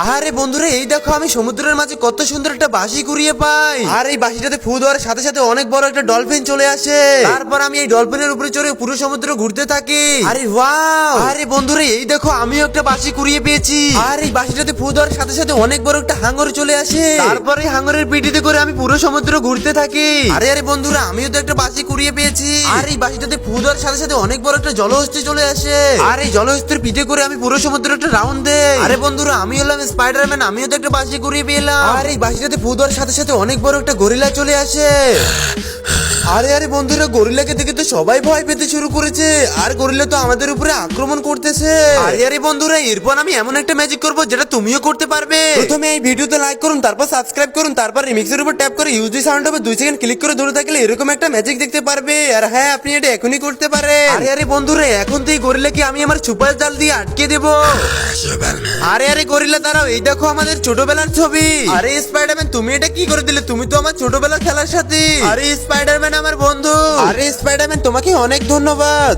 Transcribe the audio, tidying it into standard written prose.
আরে বন্ধুরা, এই দেখো আমি সমুদ্রের মাঝে কত সুন্দর একটা বাঁশি কুড়িয়ে পাই। আর এই বাঁশিটাতে ফু দেওয়ার সাথে সাথে অনেক বড় একটা ডলফিন চলে আসে। তারপর আমি এই ডলফিনের উপরে চড়ে পুরো সমুদ্র ঘুরতে থাকি। আরে ওয়াও! আরে বন্ধুরা, এই দেখো আমিও একটা বাঁশি কুড়িয়ে পেয়েছি। আর এই বাঁশিটাতে ফু দেওয়ার সাথে সাথে অনেক বড় একটা হাঙর চলে আসে। তারপরে হাঙরের পিঠিতে করে আমি পুরো সমুদ্র ঘুরতে থাকি। আরে আরে বন্ধুরা, আমিও তো একটা বাঁশি কুড়িয়ে পেয়েছি। আর এই বাঁশিটাতে ফু দেওয়ার সাথে সাথে অনেক বড় একটা জলহস্তি চলে আসে। আর এই জলহস্তির পিঠে করে আমি পুরো সমুদ্র একটা রাউন্ড দেই। আরে বন্ধুরা, আমি হলাম স্পাইডারম্যান, আমিও তো একটা বাঁশি কুড়িয়ে পেলাম। আর এই বাঁশিটাতে ফু দেওয়ার সাথে সাথে অনেক বড় একটা গরিলা চলে আসে। আরে আরে বন্ধুরা, গরিলাকে দেখে তো সবাই ভয় পেতে শুরু করেছে। আর গরিলা তো আমাদের উপরে আক্রমণ করতেছে। আরে আরে বন্ধুরা, এরপর আমি এমন একটা ম্যাজিক করব যেটা তুমিও করতে পারবে। প্রথমে এই ভিডিওতে লাইক করুন, তারপর সাবস্ক্রাইব করুন, তারপর রিমিক্সের উপর ট্যাপ করে ইউজ দি সাউন্ড হবে 2 সেকেন্ড ক্লিক করে ধরে থাকলে এরকম একটা ম্যাজিক দেখতে পারবে। আর হ্যাঁ, আপনি এটা এখনই করতে পারেন। আরে আরে বন্ধুরা, এখন তো এই গরিলাকে আমি আমার সুপার জাল দিয়ে আটকে দেব। আরে আরে গরিলা দাঁড়াও, এই দেখো আমাদের ছোটবেলার ছবি। আরে স্পাইডারম্যান, তুমি এটা কি করে দিলে? তুমি তো আমার ছোটবেলার খেলার সাথী। আরে স্পাইডারম্যান আমার বন্ধু। আরে স্পাইডারম্যান, তোমাকে অনেক ধন্যবাদ।